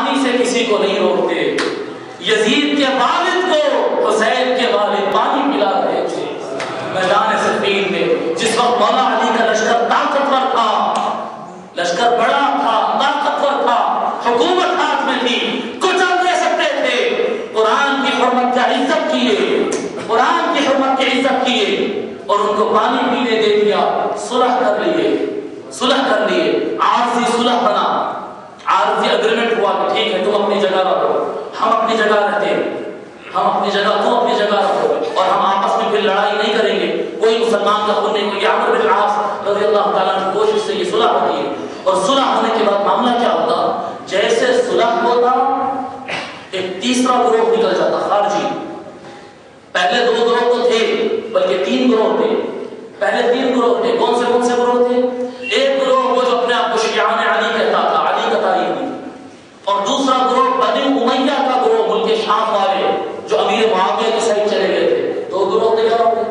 پانی سے کسی کو نہیں روکتے. یزید کے والد کو حسین کے والد پانی پلا رہے تھے میدان صفین میں. جس وقت مولا علی کا لشکر طاقتور تھا, لشکر بڑا تھا, طاقتور تھا, حکومت ہاتھ میں تھی, کچل دے سکتے تھے. قرآن کی حرمت کا عزت کیے, قرآن کی حرمت کی عزت کیے اور ان کو پانی پینے دے دیا. صلح کر لیے, صلح کر لیے, عارضی صلح بنا, عارضی اگریمنٹ ہوا کہ ٹھیک ہے تم اپنی جگہ رہو, ہم اپنی جگہ رہتے ہیں, ہم اپنی جگہ, تم اپنی جگہ رہو, اور ہم آپس میں پھر لڑائی نہیں کریں گے. کوئی مسلمان کا خون نہیں. کوئی عمرو بن العاص رضی اللہ تعالیٰ کی کوشش سے یہ صلح ہوتی ہے. اور صلح ہونے کے بعد معاملہ کیا ہوتا, جیسے صلح ہوتا ایک تیسرا گروہ نکل جاتا خارجی. پہلے 2 گروہ تو تھے بلکہ 3 گروہ تھے. پہلے 3 گروہ تھے. کون سے گروہ تھے؟ ایک گروہ وہ جو اپنے آپ کو شیعان علی کہتا تھا, علی کا تائید تھی. اور دوسرا گروہ بنی امیہ کا گروہ, ملک شام والے جو امیر معاویہ کی سائڈ چلے گئے تھے. 2 گروہ تیار ہو گئے.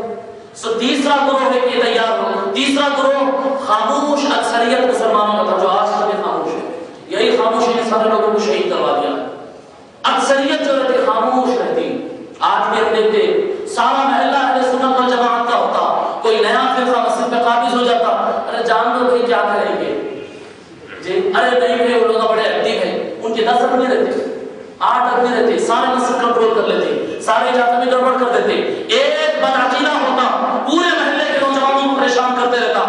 تیسرا گروہ ہے کہ تیار ہو. تیسرا گروہ خاموش اکثریت مسلمانوں کا تھا جو آج تک خاموش ہے. یہی خاموشی نے سارے لوگوں کو شہید کروا دیا. اکثریت جو رہتی خاموش رہتی. آج بھی ہم دیکھتے سارا محلہ اہل سنت والجماعت کا ہوتا, کوئی نیا فرقہ مسجد پہ قابض ہو جاتا, ارے جان دو بھائی کیا کریں گے جی, ارے نہیں بھائی وہ لوگ بڑے ایکٹیو ہیں, ان کے 10 آدمی رہتے, 8 آدمی رہتے, سارے مسجد کنٹرول کر لیتے, سارے اجازت میں گڑبڑ کر دیتے. ایک بدعقیدہ ہوتا پورے محلے کے نوجوانوں کو پریشان کرتے رہتا.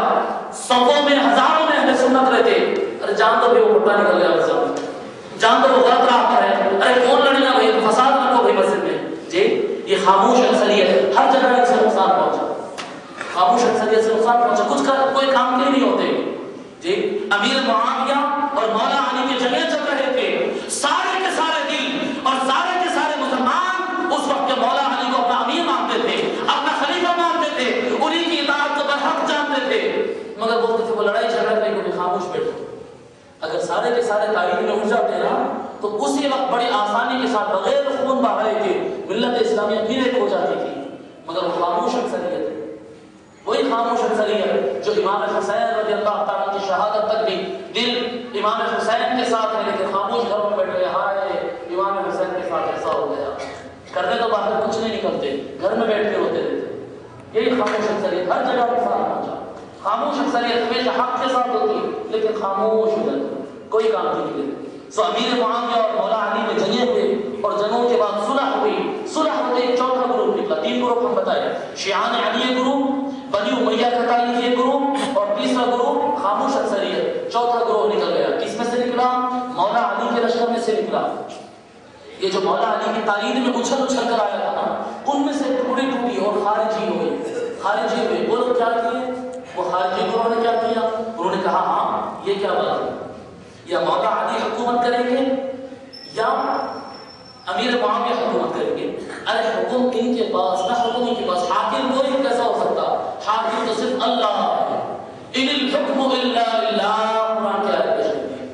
صفوں میں ہزاروں میں اہل سنت رہتے, ارے جان دو بھائی وہ پٹا نکل گیا مسجد, جان دو وہ غلط راہ پر ہے, ارے کون لڑیاں بھائی فساد رکھو بھائی مسجد میں جی. یہ خاموش اکثریت ہر جگہ ان سے نقصان پہنچا, خاموش اکثریت سے نقصان پہنچا. کچھ کوئی کام کے نہیں ہوتے جی. امیر معاویہ اور مولا علی کی جنگیں چل رہے تھے. سارے کے سارے دل اور سارے کے سارے مسلمان اس وقت کے مولا علی کو اپنا امیر مانتے تھے, اپنا خلیفہ مانتے تھے, انہیں کی اطاعت کو برحق جانتے تھے. مگر بولتے تھے وہ لڑائی جھگڑا کرنے کو بھی خاموش بیٹھو. اگر سارے کے سارے تاریخ میں اٹھ جاتے نا تو اسی وقت بڑی آسانی کے ساتھ بغیر خون بہائے کے ملت اسلامیہ پھر ایک ہو جاتی تھی. مگر وہ خاموش اکثریت ہے, وہی خاموش اکثریت جو امام حسین رضی اللہ تعالیٰ کی شہادت تک بھی دل امام حسین کے ساتھ ہے, لیکن خاموش گھروں میں بیٹھ گئے. ہائے امام حسین کے ساتھ ایسا ہو گیا, کرنے تو باہر کچھ نہیں نکلتے, گھر میں بیٹھ کے ہوتے رہتے. یہی خاموش اکثریت ہر جگہ پر ساتھ پہنچا. خاموش اکثریت ہمیشہ حق کے ساتھ ہوتی ہے لیکن خاموش ہو جاتی, کوئی کام نہیں کرتی. سو امیر معاویہ اور مولا علی میں جنگیں ہوئے اور جنگوں کے بعد صلح ہوئی. صلح ہوتے ایک چوتھا گروپ نکلا. 3 گروپ ہم بتائے, شیعان علی گروپ, بنی امیہ کا تائید یہ گروپ, اور تیسرا گروپ خاموش اکثریت. چوتھا گروہ نکل گیا. کس میں سے نکلا؟ مولا علی کے لشکر میں سے نکلا. یہ جو مولا علی کی تائید میں اچھل کر آیا تھا نا, ان میں سے ٹوٹی ٹوٹی اور خارجی ہوئی. خارجی ہوئے. وہ لوگ کیا کیے؟ وہ خارجی گروہ نے کیا کیا؟ انہوں نے کہا ہاں یہ کیا بات ہے, یا مولا علی حکومت کریں گے یا امیر معاویہ حکومت کریں گے. ارے حکم ان کے پاس نہ, حکم ان کے پاس. حاکم کوئی کیسا ہو سکتا؟ حاکم تو صرف اللہ ہے. ان الحکم الا للہ. قرآن کی آیت پیش کرتی ہے.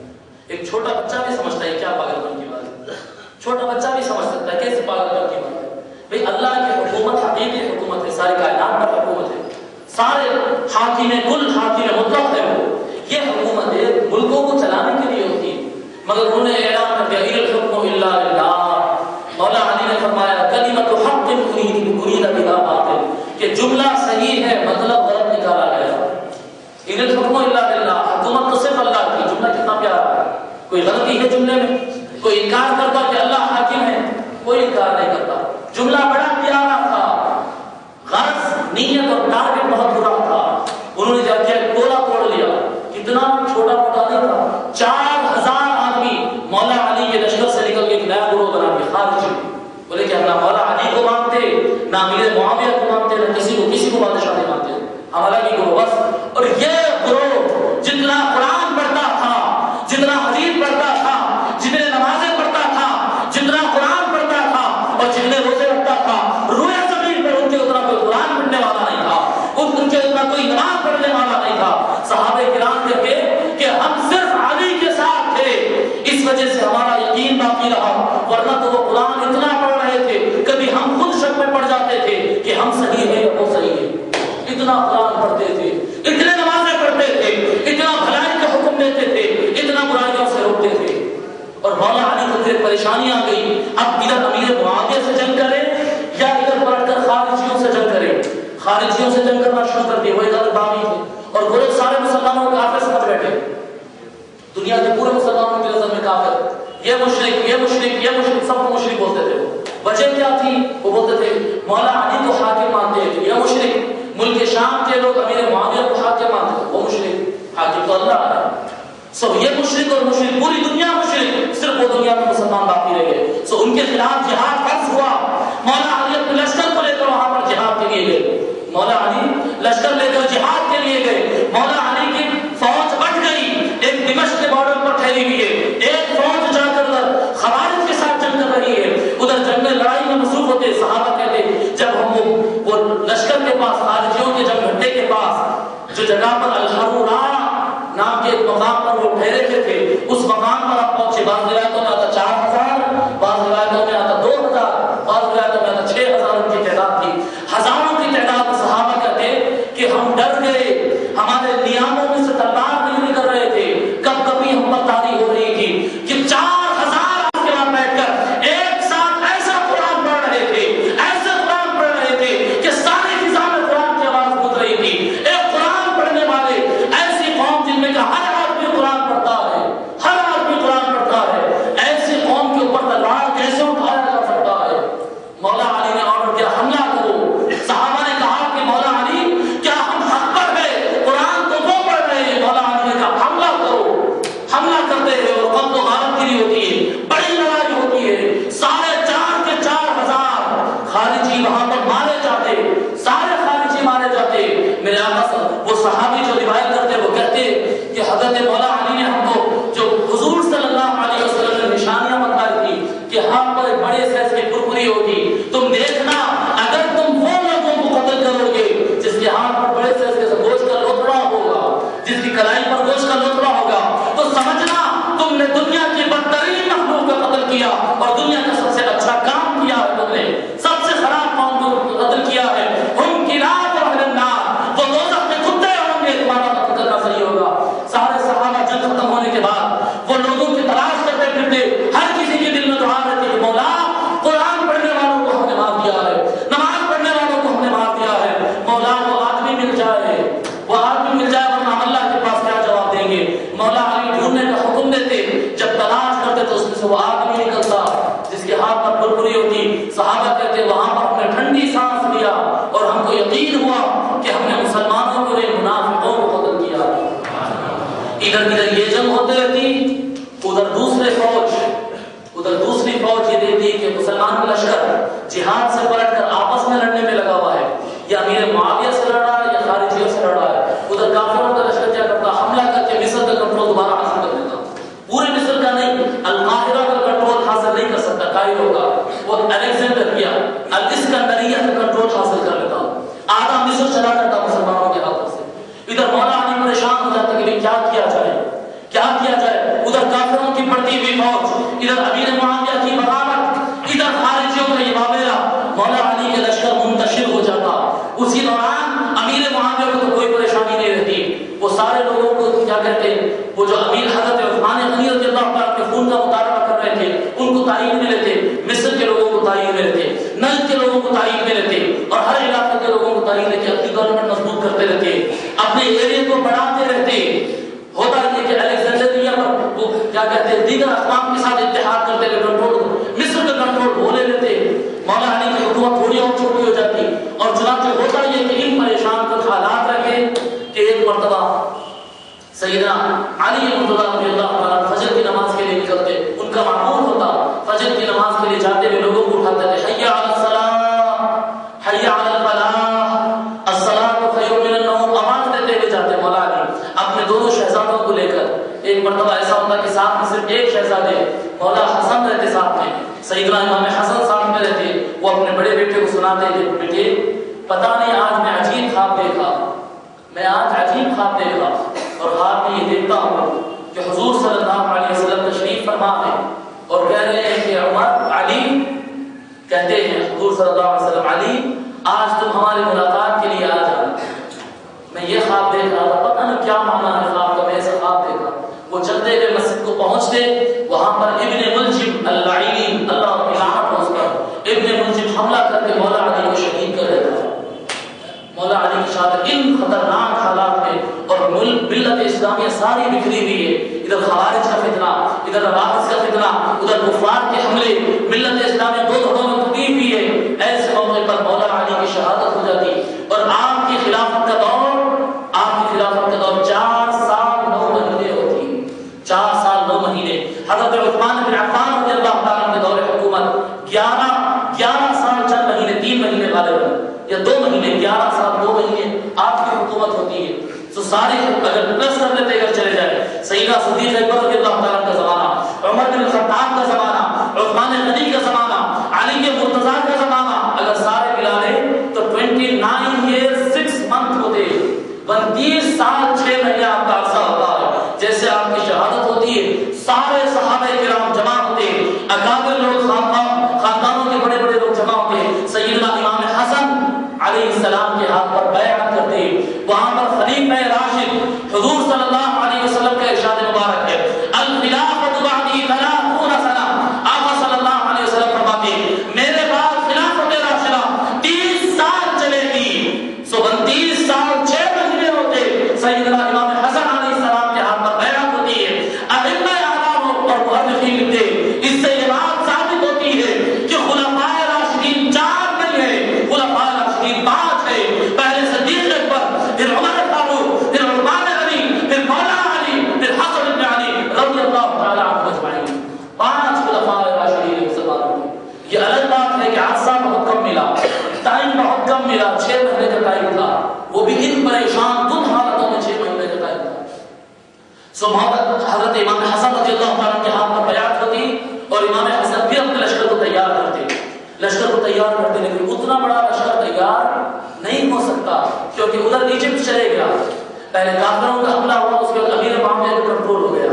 ایک چھوٹا بچہ بھی سمجھتا ہے کیا پاگل پن کی بات ہے. چھوٹا بچہ بھی سمجھ سکتا ہے کیسے پاگل پن کی بات ہے. بھئی اللہ کی حکومت حقیقی حکومت ہے, ساری کائنات پر حکومت ہے, سارے حاکم کل حاکم مطلق ہے. وہ یہ حکومت ہے ملکوں کو چلانے کے لیے ہوتی ہے. مگر انہوں نے اعلان کر دیا ان الحکم الا للہ. مولا علی نے فرمایا کلمۃ حق ارید بها باطل, کہ جملہ صحیح ہے مطلب غلط نکالا گیا. ان الحکم الا للہ, حکومت تو صرف اللہ کی. جملہ کتنا پیارا ہے. کوئی غلطی ہے جملے میں؟ کوئی انکار کرتا کہ اللہ حاکم ہے؟ کوئی انکار نہیں کرتا. جملہ بڑا پیارا تھا, غرض نیت اور ٹارگٹ بہت برا تھا. انہوں نے جب کیا ٹولا توڑ لیا. کتنا چھوٹا موٹا نہیں تھا, 4000 آدمی مولا علی کے لشکر سے نکل کے ایک نیا گروہ بنا کے خارجی. بولے کہ ہم نہ مولا علی کو مانتے, نہ امیر معاویہ کو مانتے, نہ کسی کو بادشاہ نہیں مانتے, ہمارا بھی گروہ بس. اور یہ گروہ جتنا قرآن پڑھتا تھا, جتنا حدیث پڑھتا تھا, جتنے نمازیں پڑھتا تھا, جتنا قرآن پڑھتا تھا اور جتنے روزے رکھتا تھا, روئے زمین پر ان کے اتنا کوئی قرآن پڑھنے والا نہیں تھا, ان کے اتنا کوئی نماز پڑھنے والا نہیں تھا. صحابہ کرام کہتے کہ ہم صرف علی کے ساتھ تھے, اس وجہ سے ہمارا یقین باقی رہا, ورنہ تو وہ قرآن اتنا پڑھ رہے تھے کبھی ہم خود شک میں پڑ جاتے تھے کہ ہم صحیح ہیں یا وہ صحیح ہے. اتنا قرآن پڑھتے تھے, اتنے نمازیں پڑھتے تھے, اتنا بھلائی کا حکم دیتے تھے, اتنا برائیوں سے روکتے تھے. اور مولا علی پھر پریشانی آ گئی، اب ادھر امیر معاویہ سے جنگ کرے یا ادھر پلٹ کر خارجیوں سے جنگ کرے؟ خارجیوں سے جنگ کرنا شروع کر دی، وہ ادھر باغی تھے اور وہ لوگ سارے مسلمانوں کے کافر سمجھ بیٹھے، دنیا کے پورے مسلمانوں کی نظر میں کافر، یہ مشرک، یہ مشرک، یہ مشرک، سب کو مشرک بولتے تھے۔ وجہ کیا تھی؟ وہ بولتے تھے مولا علی کو حاکم مانتے ہیں، یہ مشرک، ملک شام کے لوگ امیر معاویہ کو حاکم مانتے ہیں، وہ مشرک، حاکم تو اللہ ہے۔ سو یہ مشرک اور مشرک، پوری دنیا مشرک، صرف وہ دنیا میں مسلمان باقی رہ گئے۔ سو ان کے خلاف جہاد فرض ہوا، مولا علی اپنے لشکر کو لے کر وہاں پر جہاد کے لیے گئے، مولا علی لشکر لے کر جہاد کے لیے گئے، مولا علی کی فوج بٹ گئی، ایک دمشق کے بارڈر پر ٹھہری ہوئی ہے، ایک فوج جا کر خوارج کے ساتھ جنگ کر رہی ہے، ادھر جنگ میں لڑائی میں مصروف ہوتے، صحابہ کہتے جب ہم وہ لشکر کے پاس، خارجیوں کے جنگ گھٹے کے پاس جو جگہ پر الحرورا نام کے ایک مقام پر وہ ٹھہرے ہوئے تھے، اس مقام پر آپ پہنچے، بعض روایتوں میں آتا 4000، بعض روایتوں میں آتا 2000، بعض روایتوں میں آتا 6000 کی تعداد تھی، ہزاروں کی تعداد میں صحابہ کہتے کہ ہم ڈر گئے، ہمارے نیاموں میں سے تلوار نہیں نکل رہے تھے، کب کبھی ہم پر تاری ہو رہی تھی کہ 4000 کے وہاں بیٹھ کر ایک ساتھ ایسا قرآن پڑھ رہے تھے، ایسے قرآن پڑھ رہے تھے کہ ساری فضا میں قرآن کی آواز گونج رہی تھی۔ ایک قرآن پڑھنے والے ایسی قوم جن میں ہر آدمی قرآن پڑھتا ہے، ہر آدمی قرآن پڑھتا ہے، ایسی قوم کے اوپر تلوار کیسے اٹھایا جا سکتا ہے؟ مولا علی نے آرڈر دیا حملہ کرو، صحابہ نے کہا کہ مولا علی کیا ہم حق پر ہے؟ قرآن تو وہ پڑھ رہے ہیں۔ مولا علی نے کہا حملہ کرو، حملہ کرتے ہیں اور قتل و غارت گیری ہوتی ہے، بڑی لڑائی ہوتی ہے، 4.5 کے 4000 خارجی وہاں پر مارے جاتے، سارے خارجی مارے جاتے۔ میرے آقا وہ صحابی جو روایت کرتے وہ کہتے کہ حضرت مولا علی نے ہم کو جو حضور صلی اللہ علیہ وسلم نے نشانیاں بتائی تھی کہ ہاتھ پر ایک بڑے سائز کی کرکری ہوگی، تم دیکھنا اگر تم وہ لوگوں کو قتل کرو گے جس کے ہاتھ پر بڑے سائز کے گوشت کا لوتھڑا ہوگا، جس کی کلائی پر گوشت کا لوتھڑا ہوگا، تو سمجھنا تم نے دنیا کی بدترین مخلوق کا قتل کیا اور دنیا کا سب سے اچھا کام کیا ہے، تم نے سب سے خراب قوم کو قتل کیا ہے۔ ہم کلاب اہل النار، وہ دوزخ میں کتے ہوں گے، تمہارا قتل کرنا صحیح ہوگا۔ سارے صحابہ جنگ ختم ہونے کے بعد وہ لوگوں کی تلاش کرتے پھرتے، ہر کسی کے دل میں دعا رہتی کہ مولا قرآن پڑھنے والوں کو ہم نے مار دیا ہے، نماز پڑھنے والوں کو ہم نے مار دیا ہے، مولا وہ آدمی مل جائے، وہ آدمی مل جائے، ورنہ اللہ کے پاس کیا جواب دیں گے؟ مولا علی ڈھونڈنے کا حکم دیتے، جب تلاش کرتے تو اس میں سے وہ آدمی نکلتا جس کے ہاتھ پر کرکری ہوتی، صحابہ کہتے وہاں پر ہم نے ٹھنڈی سانس لیا اور ہم کو یقین ہوا کہ ہم نے مسلمانوں کو نہیں منافقوں کو قتل کیا۔ ادھر یہ جنگ ہوتے رہتی، ادھر دوسری فوج یہ دیکھتی کہ مسلمان کا لشکر جہاد سے پلٹ کر آپس میں لڑنے میں لگا ہوا ہے، یا امیر معاویہ سے لڑ رہا ہے یا خارجیوں سے لڑ رہا ہے۔ ادھر کافروں کا لشکر کیا کرتا؟ حملہ کر کے مصر کا کنٹرول دوبارہ حاصل کر لیتا، پورے مصر کا نہیں، القاہرہ کا کنٹرول حاصل نہیں کر سکتا کائرو کا، وہ الیگزینڈریا الاسکندریہ کا کنٹرول حاصل کر لیتا، آدھا مصر چلا جاتا مسلمانوں کے ہاتھوں سے۔ ادھر مولا علی پریشان ہو جاتے کہ کیا کیا جائے، کیا کیا جائے؟ ادھر کافروں کی بڑھتی ہوئی فوج، ادھر امیر معاویہ کی بغاوت، ادھر خارجیوں کا یہ واقعہ، مولا علی کے لشکر منتشر ہو جاتا۔ اسی دوران امیر معاویہ کو تو کوئی پریشانی نہیں رہتی، وہ سارے لوگوں کو کیا کہتے ہیں، وہ جو امیر حضرت عثمان غنی رضی اللہ عنہ کے خون کا مطالبہ کر رہے تھے ان کو تعین میں لیتے، مصر کے لوگوں کو تعین میں لیتے، نجد کے لوگوں کو تعین میں لیتے، اور ہر علاقے کے لوگوں کو تعین لے کے اپنی گورنمنٹ مضبوط کرتے رہتے، اپنے ایریا کو بڑھاتے رہتے۔ ہوتا یہ کہ الیگزینڈریا پر وہ کیا کہتے ہیں دیگر اقوام کے ساتھ اتحاد کرتے ہوئے کنٹرول، مصر کا کنٹرول وہ لے لیتے، مولا علی کی حکومت تھوڑی اور چھوٹی ہو جاتی، اور چنانچہ ہوتا یہ کہ ان پریشان کچھ حالات رکھے کہ ایک مرتبہ سیدنا علی مرتضیٰ رضی اللہ عنہ فجر کی نماز کے لیے نکلتے، ان کا معمول ہوتا فجر کی نماز کے لیے جاتے ہوئے لوگوں کو اٹھاتے تھے، حی علی الصلاۃ، حی علی الفلاح، الصلاۃ خیر من النوم، آواز دیتے ہوئے جاتے مولا علی اپنے دونوں شہزادوں کو لے کر۔ ایک مرتبہ ایسا ہوتا کہ ساتھ میں صرف ایک شہزادے مولا حسن رہتے ساتھ میں، سیدنا امام حسن ساتھ میں رہتے، وہ اپنے بڑے بیٹے کو سناتے کہ بیٹے پتہ نہیں آج میں عجیب خواب دیکھا، میں آج عجیب خواب دیکھا، اور خواب میں یہ دیکھتا ہوں کہ حضور صلی اللہ علیہ وسلم تشریف فرما ہے اور کہہ رہے ہیں کہ عمر، علی کہتے ہیں حضور صلی اللہ علیہ وسلم، علی آج تم ہماری ملاقات کے لیے آ جانا، میں یہ خواب دیکھ رہا تھا، پتہ نہیں کیا معنی ہے خواب کا، میں ایسا خواب دیکھا۔ وہ چلتے ہوئے مسجد کو پہنچتے، وہاں پر ابن ملجم جماعتیں ساری بکھری ہوئی ہے، ادھر خوارج کا فتنہ، ادھر روافض کا فتنہ، ادھر کفار کے حملے، ملت اسلامی دو دھڑوں میں تقسیم ہوئی ہے۔ ایسے موقع پر مولا علی کی شہادت ہو جاتی اور آپ کی خلافت کا دور 4 سال 9 مہینے ہوتی، 4 سال 9 مہینے۔ حضرت عثمان بن عفان رضی اللہ تعالیٰ کے دور حکومت 11 سال چند مہینے، 3 مہینے غالباً یا 2 مہینے، 11 سال 2 مہینے آپ کی حکومت ہوتی ہے۔ تو سارے اگر پلس کر لیتے اگر چلے جائے، سیدنا صدیق اکبر رضی اللہ تعالیٰ کا زمانہ، عمر بن الخطاب کا زمانہ، عثمان غنی کا زمانہ، علی کے مرتضیٰ کا زمانہ، اگر سارے ملا لیں تو 29 ایئر 6 منتھ ہوتے، 32 سال 6 مہینے آپ کا عرصہ ہوتا ہے۔ جیسے آپ کی شہادت ہوتی ہے، سارے صحابہ کرام جمع ہوتے، اکابر لوگ، خاندانوں کے بڑے بڑے لوگ جمع ہوتے، سیدنا امام حسن علیہ السلام کے ہاتھ پر بیعت کرتے، وہاں پر خلیفہ راشد حضور صلی اللہ علیہ وسلم کا ارشاد مبارک ہے، الخلافۃ بعدی 30 سنہ، آقا صلی اللہ علیہ وسلم فرماتے میرے بعد خلافت راشدہ 30 سال چلے گی۔ سو 32 سال 6 مہینے ہوتے، سیدنا امام حسن علیہ السلام کے ہاتھ پر بیعت ہوتی ہے۔ ائمہ اعلام اور مؤرخین لکھتے اس سے یہ بات ثابت ہوتی ہے کہ خلفائے راشدین 4 نہیں ہے، خلفائے راشدین 5 ہے۔ پہلے صدیق اکبر، پھر عمر فاروق، پھر عثمان غنی، پھر مولا علی، پھر حسن بن علی رضی اللہ تعالی عنہ اجمعین، 5 خلفائے راشدین مسلمانوں میں۔ یہ الگ بات ہے کہ عرصہ بہت کم ملا، ٹائم بہت کم ملا، 6 مہینے کا ٹائم تھا، وہ بھی ان پریشان کن حالتوں میں 6 مہینے کا ٹائم تھا۔ سو محمد حضرت امام حسن رضی اللہ تعالیٰ کے ہاتھ پر بیعت ہوتی اور امام حسن بھی اپنے لشکر کو تیار کرتے، لشکر کو تیار کرتے، لیکن اتنا بڑا لشکر تیار نہیں ہو سکتا کیونکہ ادھر ایجپٹ چلے گیا، پہلے کافروں کا حملہ ہوا، اس کے بعد امیر معاویہ کا کنٹرول ہو گیا،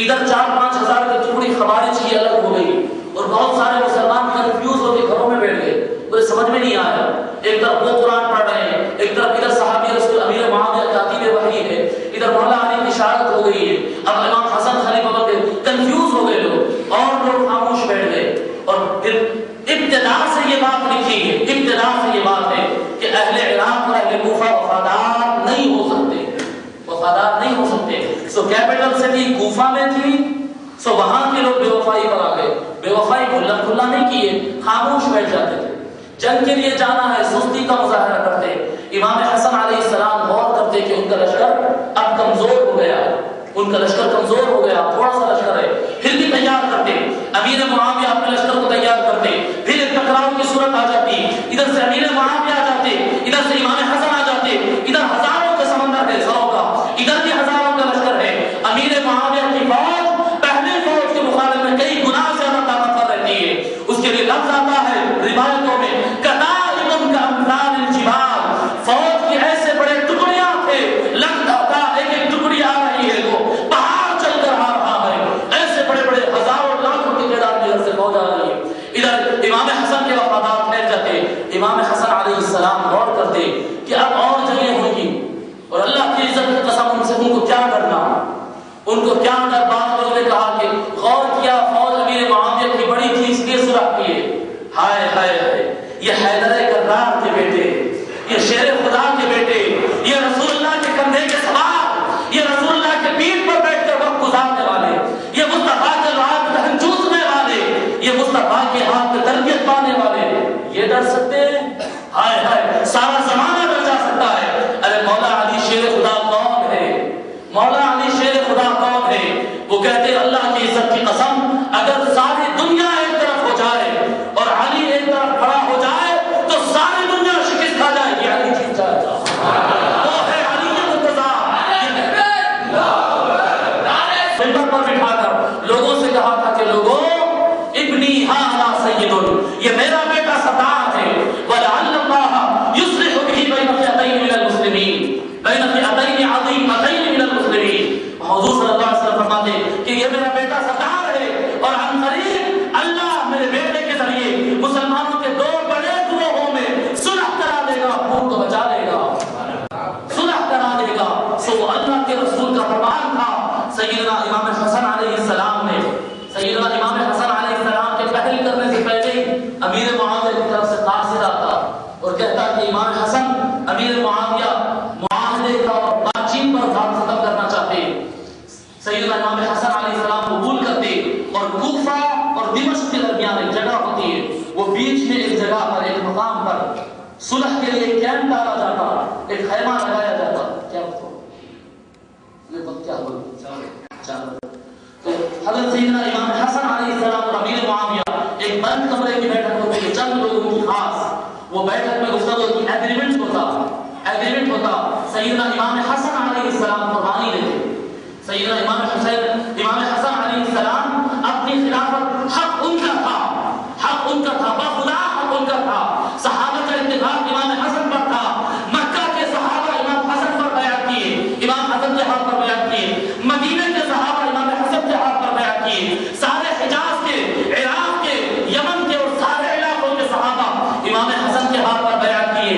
ادھر 4-5 ہزار کی ٹکڑی خوارج کی الگ ہو گئی اور بہت سارے مسلمان کنفیوز ہو کے گھروں میں بیٹھ گئے، مجھے سمجھ میں نہیں آیا، ایک طرف وہ قرآن پڑھ رہے ہیں، ایک طرف ادھر صحابی رسول امیر معاویہ کاتب وحی ہے، ادھر مولا علی کی شہادت ہو گئی ہے، اب امام حسن خلیفہ بن گئے، کنفیوز ہو گئے لوگ اور لوگ خاموش بیٹھ گئے۔ اور پھر ابتدا سے یہ بات لکھی ہے، ابتدا سے یہ بات ہے کہ اہل عراق اور اہل کوفہ وفادار نہیں ہو سکتے، وفادار نہیں ہو سکتے۔ سو کیپٹل سٹی کوفہ میں تھی، سو وہاں کے لوگ بے وفائی پر آ گئے، بے وفائی کھلا نہیں کیے، خاموش بیٹھ جاتے تھے۔ جنگ کے لیے جانا ہے، سستی کا مظاہرہ کرتے، امام حسن علیہ السلام غور کرتے کہ ان کا لشکر اب کمزور ہو گیا، ان کا لشکر کمزور ہو گیا، تھوڑا سا لشکر ہے، پھر بھی تیار کرتے، امیر معاویہ اپنے لشکر کو تیار کرتے، پھر ایک ٹکراؤ کی صورت آ جاتی، ادھر سے امیر معاویہ آ جاتے، ادھر سے امام حسن آ جاتے، ادھر ہزاروں کا سمندر ہے سروں کا، ادھر بھی ہزاروں کا لشکر ہے، امیر معاویہ کی فوج پہلی فوج کے مقابلے میں کئی گنا زیادہ طاقتور رہتی ہے۔ اس کے لیے لفظ آتا ہے روایتوں میں کتائب کا امثال الجبال، فوج کے ایسے بڑے ٹکڑیاں تھے، لگتا تھا ایک ایک ٹکڑی آ رہی ہے، وہ پہاڑ چل کر آ رہا ہے، ایسے بڑے بڑے ہزاروں لاکھوں کی تعداد میں ادھر سے فوج آ رہی ہے۔ ادھر امام حسن کے وفادار ٹھہر جاتے، امام حسن علیہ السلام غور کرتے کہ اب اور جنگیں ہوں گی اور اللہ کی عزت کی قسم ان سے ان کو کیا ڈرنا، ان کو کیا ڈر۔ بعض لوگوں نے کہا کہ غور کیا فوج امیر معاویہ کی بڑی تھی اس لیے سرخ کیے، ہائے ہائے ہائے، یہ حیدر کرار کے بیٹے، یہ شیر خدا کے بیٹے، یہ رسول اللہ کے کندھے کے سوار، یہ رسول اللہ کے پیٹھ پر بیٹھ کر وقت گزارنے والے، یہ مصطفیٰ کے ہاتھ میں دہن چوسنے والے، یہ مصطفیٰ کے ہاتھ میں تربیت پانے والے، یہ ڈر سکتے ہیں؟ ہائے ہائے، سارا زمانہ ڈر جا سکتا ہے۔ ارے مولا علی شیر خدا کون ہے؟ مولا علی شیر خدا کون ہے؟ وہ کہتے ہیں اللہ کی عزت کی قسم، اگر ساری دنیا ایک طرف ہو جائے اور علی ایک طرف کھڑا ہو جائے تو ساری دنیا شکست کھا جائے گی، علی جیت جائے گا۔ وہ ہے علی کے مرتضیٰ۔ ممبر پر بٹھا کر لوگوں سے کہا تھا کہ لوگوں، ابنی ھذا سید، یہ میرا بیٹا ستار ہے، ولعل اللہ یصلح به بین فئتین من المسلمین، بین فئتین عظیمتین من المسلمین۔ حضور صلی اللہ علیہ وسلم فرماتے کہ یہ میرا بیٹا ستار ہے اور عن قریب اللہ میرے بیٹے کے ذریعے مسلمانوں کے 2 بڑے گروہوں میں صلح کرا دے گا، خون کو بچا لے گا، صلح کرا دے گا۔ سو وہ اللہ کے رسول کا فرمان تھا۔ سیدنا امام حسن علیہ السلام نے، سیدنا امام حسن علیہ السلام کے پہل کرنے سے پہلے ہی امیر معاویہ کی طرف سے قاصد آتا اور کہتا کہ امام حسن، امیر معاویہ معاہدے کا اور بات چیت پر ختم کرنا چاہتے ہیں، اور دمشق کے درمیان ایک جگہ ہوتی ہے، وہ بیچ میں ایک جگہ پر ایک مقام پر صلح کے لیے کیمپ ڈالا جاتا، ایک خیمہ لگایا جاتا. کیا کیا تو حضرت سیدنا امام حسن علیہ السلام اور امیر معاویہ ایک بند کمرے کی بیٹھک ہوتی ہے، چند لوگوں کی خاص وہ بیٹھک میں گفتگو کی، ایگریمنٹ ہوتا. سیدنا امام حسن علیہ السلام قربانی دیتے. سیدنا امام حسن علیہ السلام اپنی خلافت حق ان کا تھا، بخدا حق ان کا تھا. صحابہ کا اتفاق امام حسن پر تھا. مکہ کے صحابہ امام حسن پر بیعت کیے، امام حسن کے ہاتھ پر بیعت کیے. مدینہ کے صحابہ امام حسن کے ہاتھ پر بیعت کیے. سارے حجاز کے، عراق کے، یمن کے اور سارے علاقوں کے صحابہ امام حسن کے ہاتھ پر بیعت کیے.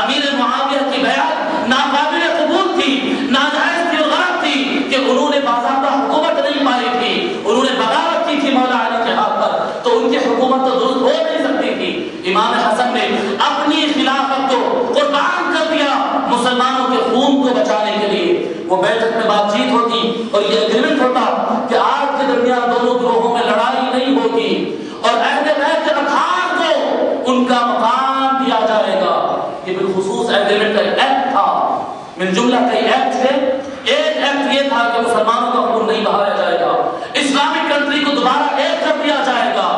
امیر معاویہ کی بیعت ناقابل قبول تھی، ناجائز تھی اور غلط تھی کہ انہوں نے باضابطہ حکومت نہیں پائی تھی، انہوں نے بغاوت کی تھی مولا علی کے ہاتھ پر، تو ان کی حکومت تو درست ہو نہیں سکتی تھی. امام حسن نے اپنی خلافت کو قربان کر دیا مسلمانوں کے خون کو بچانے کے لیے. وہ بیٹھک میں بات چیت ہوتی اور یہ ایگریمنٹ ہوتا کہ آج کے درمیان دونوں گروہوں میں لڑائی نہیں ہوگی اور اہل بیت کے اطہار کو ان کا مقام دیا جائے گا. یہ بالخصوص ایگریمنٹ کا ایکٹ تھا، من جملہ کئی ایکٹ تھے. ایک ایکٹ یہ تھا کہ مسلمانوں کا خون نہیں بہایا جائے گا، اسلامک کنٹری کو دوبارہ ایک کر دیا جائے گا.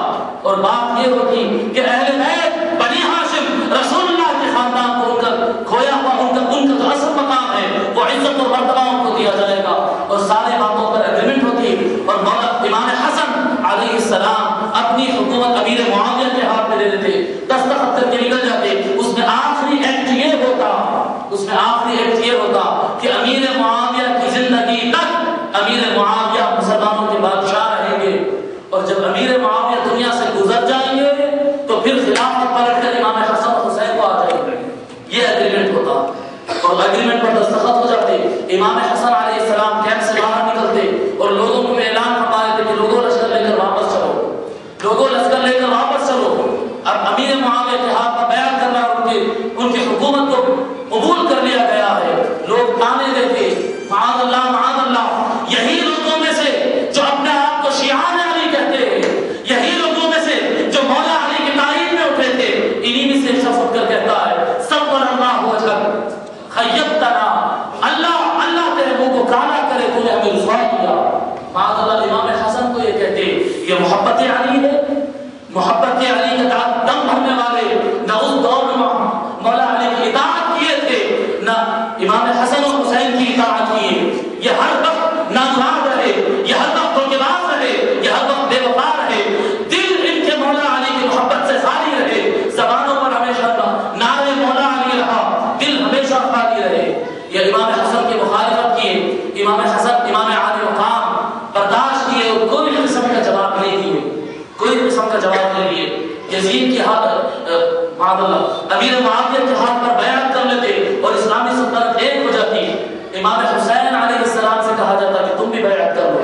اور بات یہ ہوتی کہ اہل بیت بنی ہاشم رسول اللہ کے خاندان کو ان کا کھویا ہوا ان کا جو اصل مقام ہے وہ عزت اور مرتبہ ان کو دیا جائے گا. اور سارے باتوں پر ایگریمنٹ ہوتی اور مولا امام حسن علیہ السلام اپنی حکومت امیر معاویہ کے ہاتھ میں دے دیتے، دستخط کر کے نکل جاتے. اس میں آخری ایکٹ یہ ہوتا کہ امیر معاویہ کی زندگی تک امیر معاویہ مسلمانوں کے بادشاہ رہیں گے، اور جب امیر معاویہ دنیا سے گزر جائیں گے تو پھر خلافت پلٹ کر امام حسن اور حسین کو آ جائیں گے. یہ ایگریمنٹ ہوتا اور ایگریمنٹ پر دستخط ہو جاتے. امام حسن علیہ السلام کیمپ سے باہر نکلتے اور لوگوں کو اعلان فرما دیتے کہ لوگوں لشکر لے کر واپس چلو. اب امیر معاویہ کے ہاتھ پر بیعت کرنا ان کی حکومت کو قبول کر لیا گیا ہے. لوگ تانے دیتے معاذ اللہ، یہی لوگوں میں سے جو اپنے آپ کو شیعان علی کہتے ہیں، یہی لوگوں میں سے جو مولا علی کی تعریف میں اٹھے تھے، انہی میں سے ایک شخص اٹھ کر کہتا ہے صبر اللہ وجہک خیبتنا، اللہ تیرے منہ کو کالا کرے، تو نے ہمیں رسوا کیا. معاذ اللہ امام حسن کو یہ کہتے یہ محبت علی ہے. محبت علی کے ساتھ دم بھرنے والے نہ اس دور میں مولا علی کی اطاعت کیے تھے نہ امام حسن اور حسین کی اطاعت کیے. یہ ہر وقت نامراد رہے، یہ ہر وقت دھوکےباز رہے، یہ ہر وقت بے وفا رہے. دل ان کے مولا علی کی محبت سے خالی رہے، زبانوں پر ہمیشہ نعرے مولا علی رہا، دل ہمیشہ خالی رہے. یہ امام حسن کی مخالفت کیے، امام حسن امام عالی مقام برداشت کیے اور کوئی قسم کا جواب نہیں دیے، کوئی قسم کا جواب نہیں دیے. یزید کی ہاتھ امیر معاویہ کے ہاتھ پر بیعت کر لیتے اور اسلامی سلطنت ایک ہو جاتی. امام حسین علیہ السلام سے کہا جاتا کہ تم بھی بیعت کر لو.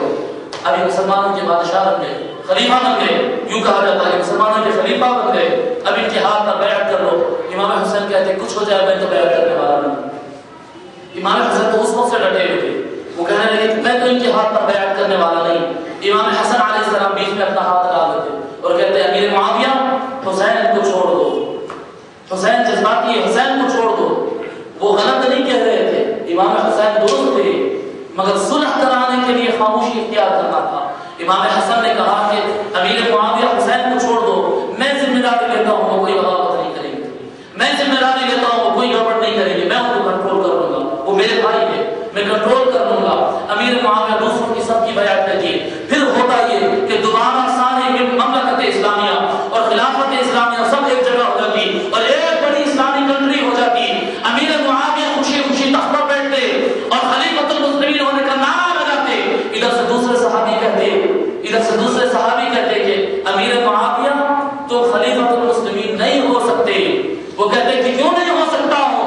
ابھی مسلمانوں کے بادشاہ بن گئے، خلیفہ بن گئے، یوں کہا جاتا ہے کہ مسلمانوں کے خلیفہ بن گئے، اب ان کے ہاتھ پر بیعت کر لو. امام حسین کہتے کچھ ہو جائے میں تو بیعت کرنے والا نہیں. امام حسین تو اس وقت سے ڈٹے ہوئے تھے، وہ کہنے لگے کہ میں تو ان کے ہاتھ پر بیعت کرنے والا نہیں. امام حسن علیہ السلام بیچ میں اپنا ہاتھ ڈال دیتے اور کہتے ہیں امیر معاویہ حسین کو چھوڑ دو. حسین جذباتی ہے، حسین کو چھوڑ دو. وہ غلط نہیں کہہ رہے تھے، امام حسین درست تھے، مگر صلح کرانے کے لیے خاموشی اختیار کرنا تھا. امام حسن نے کہا کہ امیر معاویہ حسین کو چھوڑ دو، میں ذمہ داری لیتا ہوں وہ کوئی بغاوت نہیں کریں گے، میں ذمہ داری لیتا ہوں وہ کوئی گڑبڑ نہیں کریں گے، میں ان کو کنٹرول کر لوں گا، وہ میرے بھائی ہے، میں کنٹرول کر لوں گا. امیر معاویہ دوسروں کی سب کی بیعت لیجیے. پھر ہوتا یہ کہ دوبارہ ساری مملکت اسلامیہ اور خلافت اسلامیہ سب ایک جگہ ہو جاتی اور ایک بڑی اسلامی کنٹری ہو جاتی. امیر معاویہ خوشی خوشی تخت پر بیٹھتے اور خلیفۃ المسلمین ہونے کا نعرہ لگاتے. ادھر سے دوسرے صحابی کہتے کہ امیر معاویہ تو خلیفۃ المسلمین نہیں ہو سکتے. وہ کہتے کہ کیوں نہیں ہو سکتا ہوں؟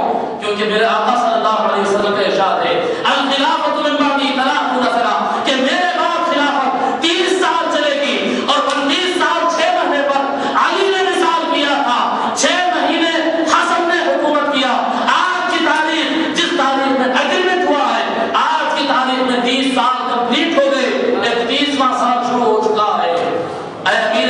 کیونکہ میرے آقا صلی اللہ علیہ وسلم کا ارشاد ہے الخلافۃ من بعدی 30 سنہ، کہ میرے بعد خلافت 30 سال چلے گی. اور 29 سال 6 مہینے پر علی نے مثال کیا تھا، 6 مہینے حسن نے حکومت کیا. آج کی تاریخ جس تاریخ میں ایگریمنٹ ہوا ہے، آج کی تاریخ میں 30 سال کمپلیٹ ہو گئے، 31واں سال شروع ہو چکا ہے. اے امیر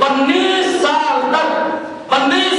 19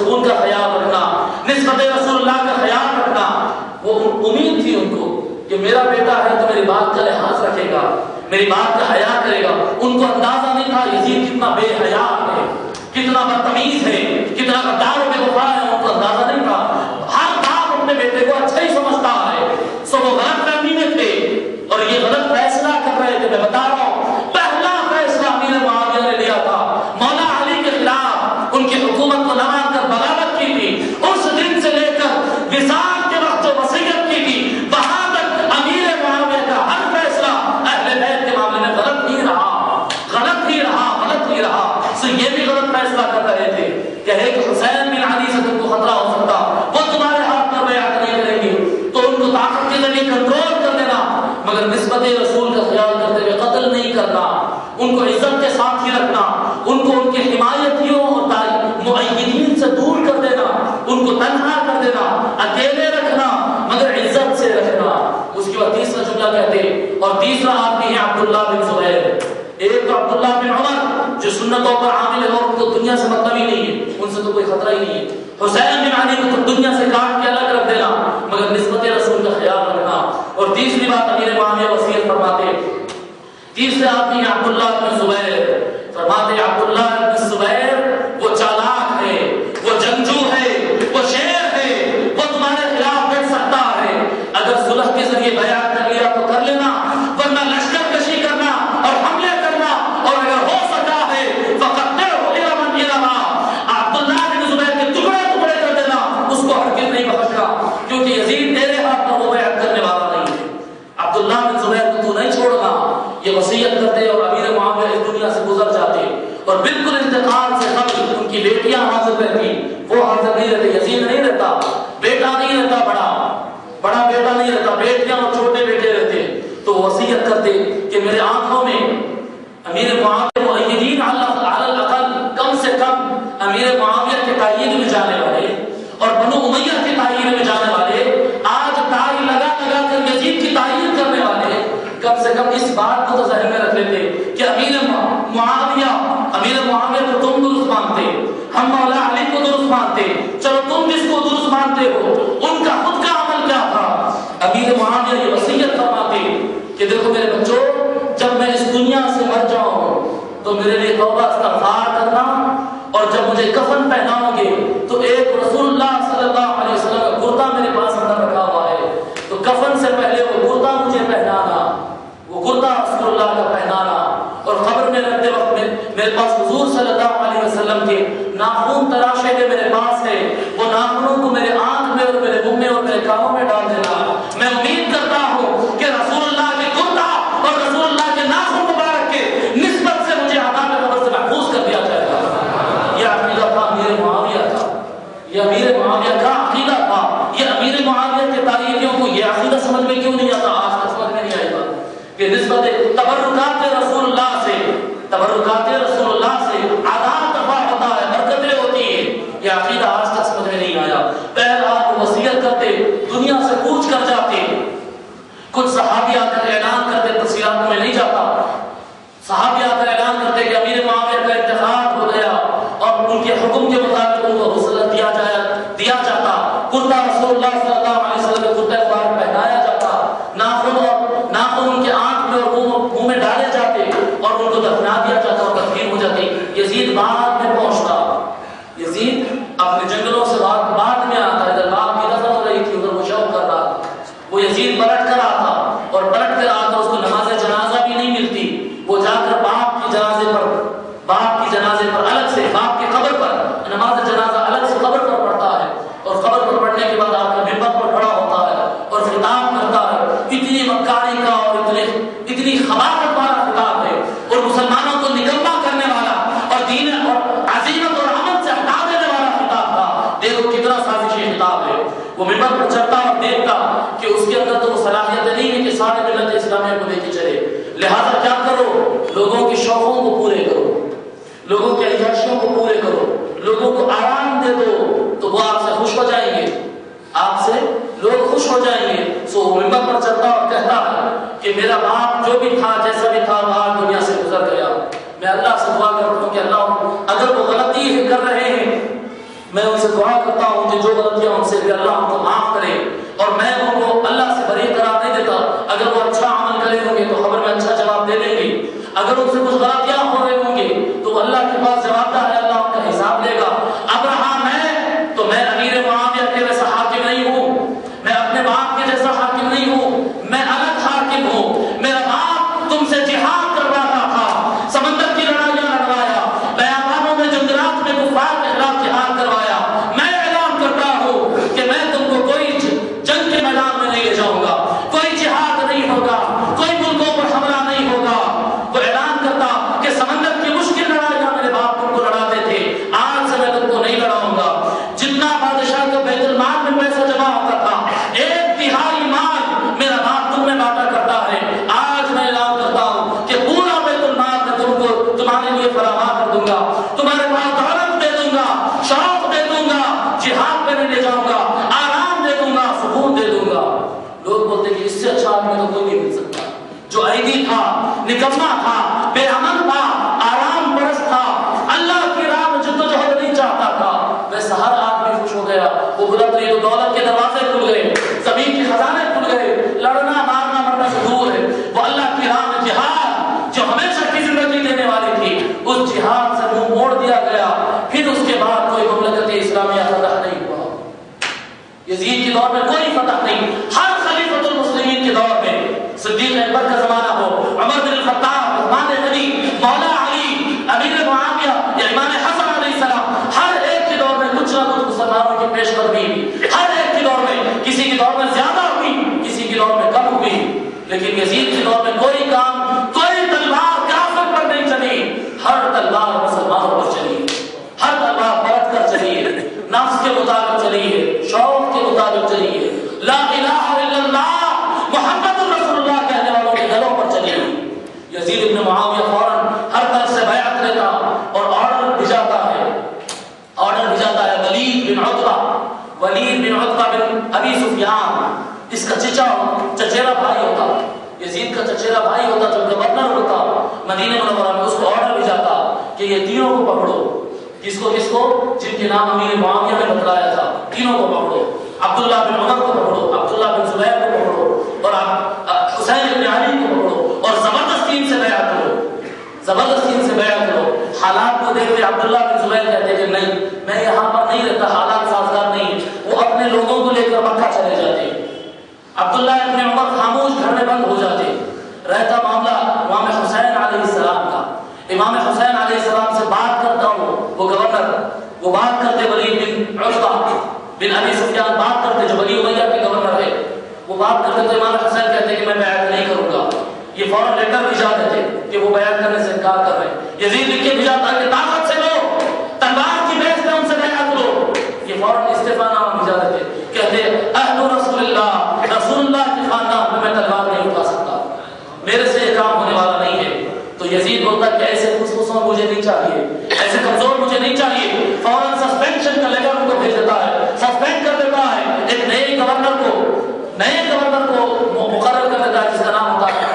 سکون کا خیال رکھنا، نسبت رسول اللہ کا خیال رکھنا. وہ امید تھی ان کو کہ میرا بیٹا ہے تو میری بات کا لحاظ رکھے گا، میری بات کا حیا کرے گا. ان کو اندازہ نہیں تھا یزید کتنا بے حیا ہے، کتنا بدتمیز ہے، کتنا غدار و بے وفا ہے. ان کو اندازہ نہیں تھا. ہر باپ اپنے بیٹے کو اچھا ہی سمجھتا ہے. سو وہ غلط فہمی میں تھے اور یہ غلط فیصلہ کر رہے تھے. میں بتا رہا ہوں پہلا فیصلہ امیر معاویہ نے لیا تھا مولا علی کے خلاف. ان کی حکومت کو نہ مان کر بغاوت کی تھی. اس دن سے لے کر وصال کے وقت جو وصیت کی تھی وہاں تک امیر معاویہ کا ہر فیصلہ اہل بیت کے معاملے میں غلط ہی رہا، غلط ہی رہا، غلط ہی رہا. سو یہ بھی غلط فیصلہ کر رہے تھے کہ ایک حسین بن علی سے تم کو خطرہ ہو سکتا، وہ تمہارے ہاتھ پر بیعت نہیں کریں گے تو ان کو طاقت کے ذریعے کنٹرول کر دینا، مگر نسبت رسول کا خیال کرتے ہوئے قتل نہیں کرنا، ان کو عزت کے ساتھ ہی رکھنا، ان کو ان کے حمایتیوں اور مؤیدین سے دور کر دینا، ان کو تنہا کر دینا، اکیلے رکھنا مگر عزت سے رکھنا. اس کے بعد تیسرا جملہ کہتے اور تیسرا آدمی ہے عبداللہ بن زبیر. ایک تو عبداللہ بن عمر جو سنتوں پر عامل ہے اور ان کو دنیا سے مطلب ہی نہیں ہے، ان سے تو کوئی خطرہ ہی نہیں ہے. حسین بن علی کو تو دنیا سے کاٹ کے الگ رکھ دینا مگر نسبت رسول کا خیال رکھنا. اور تیسری بات امیر معاویہ وصیت فرماتے، تیسرے آدمی ہے عبداللہ بن زبیر. فرماتے عبداللہ بن زبیر وہ چالاک ہے، وہ جنگجو ہے، وہ شیر ہے، وہ تمہارے خلاف لڑ سکتا ہے. اگر صلح کے ذریعے بیعت کر لیا تو کر لینا، ورنہ لشکر کشی کرنا اور حملے کرنا، اور اگر ہو سکا ہے فقتلہ ارما ارما، عبداللہ بن زبیر کے ٹکڑے ٹکڑے کر دینا، اس کو ہرگز نہیں بخشنا کیونکہ یزید تیرے ہاتھ پر وہ بیعت کرنے والا نہیں ہے. عبداللہ بن زبیر کو تو نہیں چھوڑنا. یہ وصیت کرتے اور امیر معاویہ اس دنیا سے گزر جاتے اور بالکل انتقال سے قبل ان کی بیٹیاں حاضر رہتی. وہ حاضر نہیں رہتے، یزید نہیں رہتا، بیٹا نہیں رہتا، بڑا بیٹا نہیں رہتا، بیٹیاں اور چھوٹے بیٹے رہتے. تو وصیت کرتے کہ میرے آنکھوں میں امیر معاویہ مؤیدین علی الاقل کم سے کم امیر معاویہ کے تائید میں جانے والے اور بنو امیہ کے تائید میں جانے والے، آج تائی لگا لگا کر یزید کی تائید کرنے والے، کم سے کم اس بات کو تو ذہن میں رکھ لیتے کہ امیر معاویہ کو تم درست مانتے، ہم مولا علی کو درست مانتے، چلو تم جس کو درست مانتے ہو ان کا خود کا عمل کیا تھا. امیر معاویہ یہ وصیت فرماتے کہ دیکھو میرے بچوں، جب میں اس دنیا سے مر جاؤں تو میرے لیے توبہ استغفار کرنا، اور جب مجھے کفن پہناؤ گے تو ایک رسول اللہ صلی اللہ علیہ وسلم کا کرتا میرے پاس اندر رکھا ہوا ہے، تو کفن سے پہلے وہ کرتا مجھے پہنانا، وہ کرتا رسول اللہ کا پہنانا. اور قبر میں رہتے وقت میرے پاس حضور صلی اللہ علیہ وسلم کے ناخن تراشے کے میرے پاس ہے، وہ ناخنوں کو میرے آنکھ میں اور میرے منہ میں اور میرے کانوں میں ڈال دینا. میں امید کرتا ہوں کہ رسول اللہ کے کرتا اور رسول اللہ کے ناخن مبارک کے نسبت سے مجھے عذاب قبر سے محفوظ کر دیا جائے گا. یہ عقیدہ تھا امیر معاویہ کا، یہ امیر معاویہ کا عقیدہ تھا. یہ امیر معاویہ کے تائیدیوں کو یہ عقیدہ سمجھ میں کیوں نہیں آتا؟ آج تک سمجھ میں نہیں آئے گا کہ نسبت تبرکات رسول اللہ سے، تبرکات رسول اللہ سے عذاب دفع ہوتا ہے، برکتیں ہوتی ہیں. یہ عقیدہ آج تک سمجھ میں نہیں آیا. بہرحال وہ وصیت کرتے، دنیا سے کوچ کر جاتے. کچھ صحابی آ کر اعلان کرتے، تفصیلات میں نہیں جاتا، صحابی آ کر اعلان کرتے کہ امیر معاویہ کا انتخاب ہو گیا اور ان کے حکم کے مطابق ان کو رسالت دیا جاتا. کرتا رسول اللہ صلی اللہ علیہ وسلم کو کرتا اخبار پہنایا جاتا، ناخن ان کے آنکھ میں اور منہ میں ڈالے جاتے اور ان کو دفنا دیا جاتا اور تدفین ہو جاتی. یزید بعد میں پہنچتا، یزید اپنے جنگلوں سے بعد میں آتا. ادھر باپ کی دفن ہو رہی تھی، ادھر وہ شوق کر رہا تھا. وہ یزید پلٹ کر آتا اور پلٹ کر آتا اس کو نماز جنازہ بھی نہیں ملتی. وہ جا کر باپ کی جنازے پر الگ سے، باپ کی قبر پر نماز جنازہ الگ سے قبر پر پڑھتا ہے اور قبر پر پڑھنے کے بعد آ کر منبر پر کھڑا ہوتا ہے اور خطاب کرتا ہے. اتنی مکاری کا اور اتنی خباثت والا خطاب ہے اور مسلمانوں کو نکما کرنے والا اور دین اور عزیمت اور عمل سے ہٹا دینے والا خطاب تھا. دیکھو کتنا سازشی خطاب ہے. وہ منبر پر چڑھتا اور دیکھتا کہ اس کے اندر تو وہ صلاحیت نہیں ہے کہ سارے ملت اسلامیہ کو لے کے چلے. لہذا کیا کرو، لوگوں کے شوقوں کو پورے کرو، لوگوں کے عیاشیوں کو پورے کرو، لوگوں کو آرام دے دو تو وہ آپ سے خوش ہو جائیں گے، آپ سے لوگ خوش ہو جائیں گے. سو وہ منبر پر چڑھتا اور کہتا ہے کہ میرا باپ جو بھی تھا، جیسا بھی تھا، وہ آج دنیا سے گزر گیا. میں اللہ سے دعا کرتا ہوں کہ اللہ اگر وہ غلطی کر رہے ہیں میں ان سے دعا کرتا ہوں کہ جو غلطیاں ان سے کہ اللہ ان کو معاف کرے، اور میں ان کو اللہ سے بری قرار نہیں دیتا۔ اگر وہ اچھا عمل کرے ہوں گے تو خبر میں اچھا جواب دے دیں گے، اگر ان سے کچھ غلطیاں ہو رہے ہوں گے تو اللہ کے پاس جواب دہ ہے، اللہ ان کا حساب لے گا۔ اب رہا میں تو میں امیر معاویہ کے ویسا حاکم نہیں ہوں، میں اپنے باپ کے جیسا حاکم نہیں ہوں، میں الگ حاکم ہوں۔ میرا باپ تم سے جہاد کرواتا تھا، سمندر کی لڑائیاں لڑوایا، بیابانوں میں جنگلات میں کفار کے خلاف جہاد کروایا۔ میں اعلان کرتا ہوں کہ میں تم کو کوئی جنگ کے میدان میں نہیں لے جاؤں گا، کوئی جہاد نہیں ہوگا، کوئی ملکوں پر حملہ نہیں ہوگا۔ وہ اعلان کرتا کہ سمندر کی مشکل لڑائیاں میرے باپ تم کو لڑاتے تھے، آج سے میں تم کو نہیں لڑاؤں گا۔ جتنا بادشاہ کو بیت المال میں پیسہ جمع ہوتا تھا، 1/3 مال میرا باپ تم میں بانٹا کرتا ہے۔ آج میں اعلان کرتا ہوں کہ پورا بیت المال میں تم کو تمہارے لیے فراہم کر دوں گا، تمہارے پاس دولت دے دوں گا، شوق دے دوں گا، جہاد پہ نہیں لے جاؤں گا، آرام دے دوں گا، سکون دے دوں گا۔ لوگ بولتے کہ اس سے اچھا آدمی تو کوئی نہیں مل سکتا، جو عیدی تھا، نکما تھا، بے عمل تھا، آرام پرست تھا، اللہ کی راہ میں جدوجہد نہیں چاہتا تھا، ویسا ہر آدمی خوش ہو گیا۔ وہ بلند رہی تو دولت کے دروازے کھل گئے، زمین کے خزانے کھل گئے، لڑنا مارنا مرنا سے دور ہے۔ وہ اللہ کی راہ میں جہاد جو ہمیشہ کی زندگی دینے والی تھی، اس جہاد سے منہ موڑ دیا گیا۔ پھر اس کے بعد کوئی مملکت اسلامیہ فتح نہیں ہوا، یزید کے دور میں کوئی فتح نہیں۔ ہر خلیفۃ المسلمین کے دور میں، صدیق اکبر کا زمانہ ہو، عمر بن الخطاب، عثمان غنی، مولا علی، امیر معاویہ یا امام حسن علیہ السلام، ہر ایک کے دور میں کچھ نہ کچھ مسلمانوں کی پیش قدمی ہوئی۔ ہر ایک کے دور میں، کسی کے دور میں زیادہ ہوئی، کسی کے دور میں کم ہوئی، لیکن یزید کے دور میں کوئی کام، کوئی تلوار کافر پر نہیں چلی، ہر تلوار مسلمانوں پر چلی، ہر تلوار پلٹ کر چلی ہے، نفس کے مطابق چلی ہے، شوق کے مطابق چلی ہے، لا الہ الا اللہ محمد رسول اللہ کہنے والوں کے گلوں پر چلی ہے۔ یزید ابن معاویہ فوراً ہر طرف سے بیعت لیتا اور آرڈر بھیجاتا ہے ولید بن عتبہ بن ابی سفیان، اس کا چچیرا بھائی ہوتا، یزید کا چچیرا بھائی ہوتا، جب گورنر ہوتا مدینہ منورہ میں، اس کو آرڈر بھیجاتا کہ یہ تینوں کو پکڑو۔ کس کو جن کے نام امیر معاویہ نے بتلایا تھا، تینوں کو پکڑو، عبداللہ بن عمر کو پکڑو، عبداللہ بن زبیر کو پکڑو، اور حسین بن علی کو پکڑو، اور زبردستی ان سے بیعت کرو، زبردستی ان سے بیعت کرو۔ حالات کو دیکھتے عبداللہ بن زبیر کہتے کہ نہیں، میں یہاں پر نہیں رہتا، حالات سازگار نہیں، وہ اپنے لوگوں کو لے کر مکہ چلے جاتے۔ عبداللہ بن عمر خاموش گھر میں بند ہو جاتے، رہتا معاملہ امام حسین علیہ السلام کا۔ امام حسین علیہ السلام سے بات کرتا ہوں، وہ گورنر، وہ بات کرتے ولید بن عتبہ بن ابی سفیان بات کرتے، جو بنی امیہ کے گورنر ہے، وہ بات کرتے تو امام حسین کہتے کہ میں بیعت نہیں کروں گا۔ یہ فوراً لیٹر بھیجا دیتے کہ وہ بیعت کرنے سے انکار کر رہے ہیں۔ یزید لکھ کے بھیجاتا کہ طاقت سے لو، تلوار کی بیس پہ ان سے بیعت لو۔ یہ فوراً استعفیٰ نامہ بھیجا دیتے، کہتے اہل رسول اللہ، رسول اللہ کے خاندان میں تلوار نہیں اٹھا سکتا، میرے سے یہ کام ہونے والا نہیں ہے۔ تو یزید بولتا کہ ایسے خصوصوں مجھے نہیں چاہیے، ایسے کمزور مجھے نہیں چاہیے۔ فوراً سسپینشن کا لیٹر ان کو بھیج دیتا ہے، سسپینڈ کر دیتا ہے، ایک نئے گورنر کو مقرر کر دیتا ہے، جس کا نام ہوتا ہے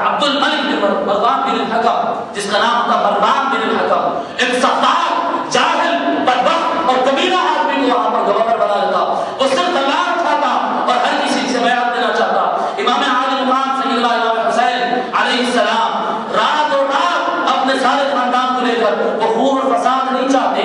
عبد الملک بن مروان بن الحکم، جس کا نام ہوتا مروان بن الحکم، ایک ستار، جاہل، بدبخت اور کبیرہ آدمی کو وہاں پر گورنر بنا دیتا۔ وہ صرف تلوار اٹھاتا اور ہر کسی سے بیعت دینا چاہتا۔ امام عالی مقام سیدنا امام حسین علیہ السلام رات اور رات اپنے سارے خاندان کو لے کر وہ خون اور فساد نہیں چاہتے۔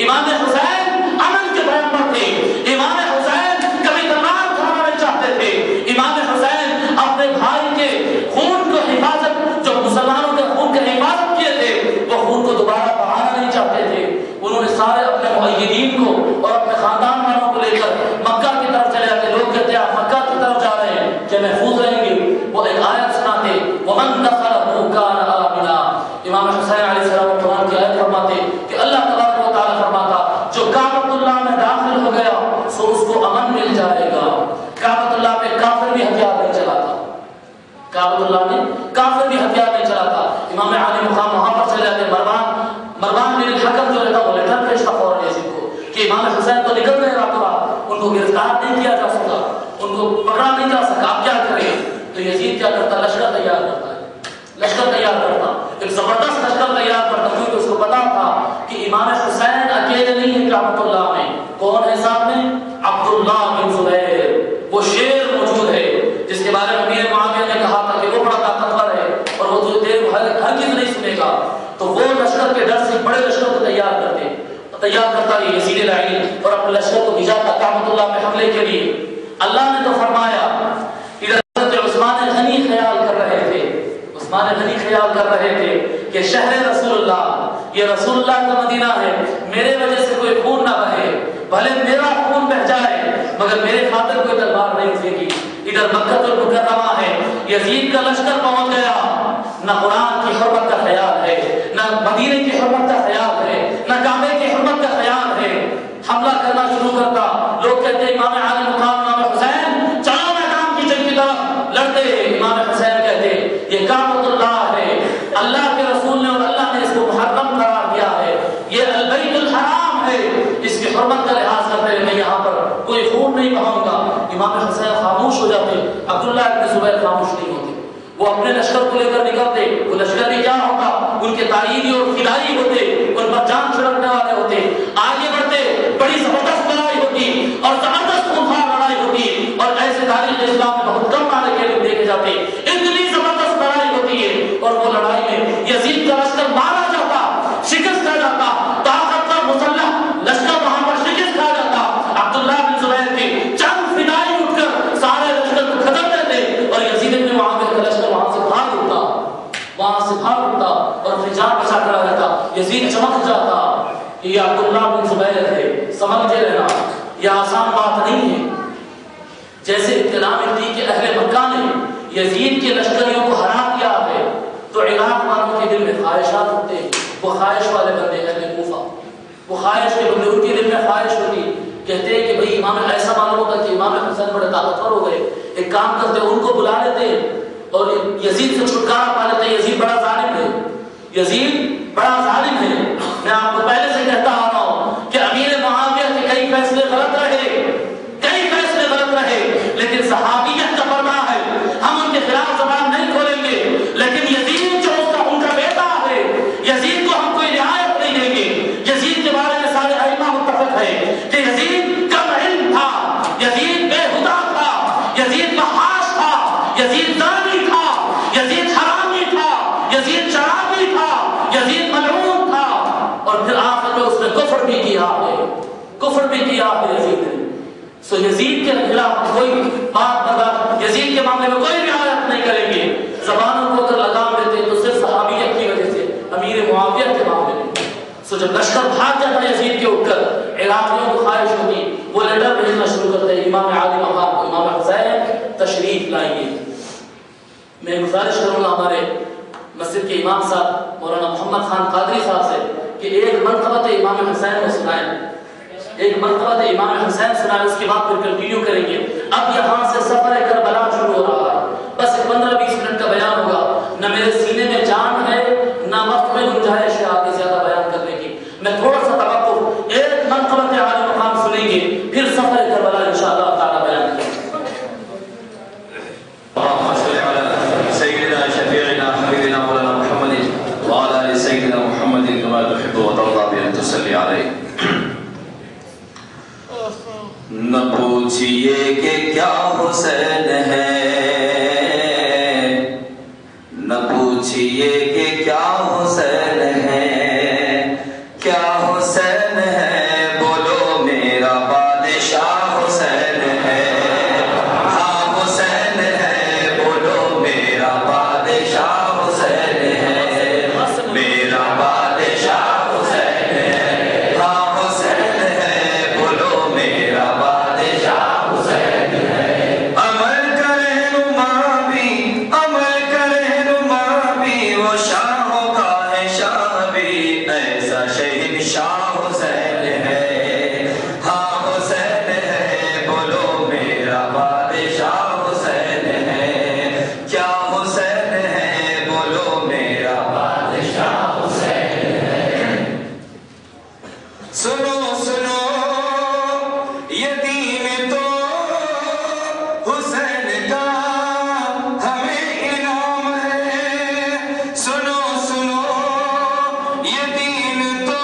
امام حسین امن کے پیغمبر تھے، امام حسین کبھی تلوار اٹھانا نہیں چاہتے تھے، امام حسین اپنے بھائی کے خون کو حفاظت، جو مسلمانوں کے خون کی حفاظت کیے تھے، وہ خون کو دوبارہ بہانا نہیں چاہتے تھے۔ انہوں نے سارے اپنے مؤیدین کو اور اپنے خاندان والوں کو لے کر مکہ کی طرف چلے جاتے۔ لوگ کہتے ہیں آپ مکہ کی طرف جا رہے ہیں کہ محفوظ رہیں گے، وہ ایک آیت سناتے، وَمَن دَخَلَهُ كَانَ آمِنًا۔ امام حسین علیہ السلام قرآن کی آیت فرماتے کہ اللہ تبارک و تعالیٰ فرماتا جو کعبۃ اللہ میں داخل ہو گیا سو اس کو امن مل جائے گا۔ کعبۃ اللہ میں کافر بھی ہتھیار نہیں چلاتا، کعبۃ اللہ میں کافر بھی ہتھیار نہیں چلاتا۔ امام عالی مقام وہاں پر چلے جاتے، مروان بن الحکم جو رہتا وہ لیٹر بھیجتا فوراً یزید کو کہ امام حسین تو نکل گئے راتوں رات، ان کو گرفتار نہیں کیا جا سکا، ان کو پکڑا نہیں جا سکا، آپ کیا کریں؟ تو یزید کیا کرتا؟ لشکر تیار کرتا ہے، لشکر تیار کرتا، ایک زبردست لشکر تیار کرتا، کیونکہ اس کو پتا تھا کہ امام حسین اکیلے نہیں ہیں کعبۃ اللہ میں، تیار کرتا ہے یزید لعین اور اپنے لشکر کو بھیجاتا کعبۃ اللہ پہ حملے کے لیے. اللہ نے تو فرمایا ادھر حضرت عثمان غنی خیال کر رہے تھے، عثمان غنی خیال کر رہے تھے کہ شہر رسول اللہ، یہ رسول اللہ کا مدینہ ہے، میرے وجہ سے کوئی خون نہ بہے، بھلے میرا خون بہ جائے مگر میرے خاطر کوئی تلوار نہیں اٹھے گی. ادھر مکہ المکرمہ ہے، یزید کا لشکر پہنچ گیا، نہ قرآن کی حرمت کا خیال ہے، نہ مدینے کی حرمت کا خیال ہے، نہ کعبے کی حرمت کا خیال ہے. حملہ کرنا شروع کرتا. لوگ کہتے ہیں امام علی مقام امام حسین چلو میدان کی جنگ کی طرف لڑتے. امام حسین کہتے یہ کعبۃ اللہ ہے، اللہ کے رسول نے اور اللہ نے اس کو محرم قرار دیا ہے، یہ البیت الحرام ہے، اس کی حرمت کا لحاظ کرتے ہوئے میں یہاں پر کوئی خون نہیں بہاؤں گا. امام حسین خاموش ہو جاتے، عبداللہ ابن زبیر خاموش نہیں ہوتے. وہ اپنے لشکر کو لے کر نکلتے. وہ لشکر بھی کیا ہوتا، ان کے تائیدی اور فدائی ہوتے، ان پر جان چھڑکنے والے ہوتے. آگے بڑھتے، بڑی زبردست لڑائی ہوتی اور زبردست خونخوار لڑائی ہوتی. اور ایسے تاریخ اسلام میں بہت کم مارے کے لوگ دیکھے جاتے. اتنی زبردست لڑائی ہوتی ہے اور وہ لڑائی میں یزید کا لشکر مارا جاتا، شکست کھا جاتا. طاقتور مسلح لشکر وہاں پر شکست کھا جاتا. عبداللہ بن زبیر کے چند فدائی اٹھ کر سارے لشکر کو ختم کرتے اور یزید بن معاویہ کا لشکر وہاں سے بھاگ اٹھتا، وہاں سے بھاگ اٹھتا اور اپنی جان بچا کر آ جاتا. یزید چمک جاتا. یہ عبداللہ بن زبیر ہے، سمجھتے رہنا یہ آسان بات نہیں ہے. جیسے اطلاع ملتی کہ اہل مکہ نے یزید کے لشکریوں کو ہرا دیا ہے تو عراق والوں کے دل میں خواہشات ہوتے ہیں. وہ خواہش والے بندے اہل کوفہ، وہ خواہش کے بندے، ان کے دل میں خواہش ہوتی. کہتے ہیں کہ بھئی امام ایسا معلوم ہوتا کہ امام حسین بڑے طاقتور ہو گئے، ایک کام کرتے ان کو بلا لیتے اور یزید سے چھٹکارا پا لیتے. یزید بڑا ظالم ہے، یزید بڑا ظالم ہے. میں آپ کو پہلے سے کہتا آ رہا ہوں کہ امیر معاویہ کے کئی فیصلے غلط رہے، کئی فیصلے غلط رہے، لیکن صحابیت کا پردہ ہے، ہم ان کے خلاف زبان نہیں کھولیں گے. لیکن یزید جو ان کا بیٹا ہے، یزید کو ہم کوئی رعایت نہیں دیں گے. یزید کے بارے میں سارے ائمہ متفق ہے کہ یزید کم علم تھا، یزید بے ہدا تھا، یزید فحاش تھا، یزید زانی تھا، یزید حرامی تھا، یزید شرابی تھا، یزید ملعون تھا. اور پھر آخر میں اس نے کفر بھی کیا ہے، کفر بھی کیا ہے یزید نے. سو یزید کے خلاف کوئی بات برداشت، یزید کے معاملے میں کوئی رعایت نہیں کریں گے. زبانوں کو اگر لگام دیتے تو صرف صحابیت کی وجہ سے امیر معاویہ کے معاملے میں. سو جب لشکر بھاگ جاتا یزید کے اٹھ کر، عراقیوں کو خواہش ہوتی، وہ لیٹر بھیجنا شروع کرتے ہیں امام علی مقام کو، امام حسین تشریف لائیے. میں گزارش کروں گا ہمارے مسجد کے امام صاحب مولانا محمد خان قادری صاحب سے کہ ایک مرتبہ امام حسین کو سنائیں، ایک مرتبہ امام حسین سنائیں، اس کے بعد پھر کنٹینیو کریں گے. اب یہاں سے سفر کربلا شروع ہو رہا ہے، بس 15-20 منٹ کا بیان ہوگا. نہ میرے سینے میں جان ہے نہ وقت میں گنجائش ہے آگے زیادہ بیان کرنے کی. میں تھوڑا سا توقف ایک مرتبہ عالی مقام سنیں گے، پھر سفر کربلا انشاءاللہ تعالی بیان کریں گے. نہ پوچھئے کہ کیا حسین ہے، نہ پوچھئے کہ کیا حسین ہے، کیا حسین ہے بولو میرا بادشاہ حسین ہے. ہاں حسین ہے بولو میرا بادشاہ حسین ہے، میرا بادشاہ حسین ہے. ہاں حسین ہے بولو میرا بادشاہ حسین ہے. عمل کرے نما بھی وہ شاہوں کا ہے شاہ بھی، ایسا شہنشاہ حسین ہے. ہاں حسین ہے بولو میرا بادشاہ حسین ہے، کیا حسین ہے بولو میرا بادشاہ حسین ہے. سنو سنو یہ دین تو حسین کا ہمیں انعام ہے. سنو سنو یہ دین تو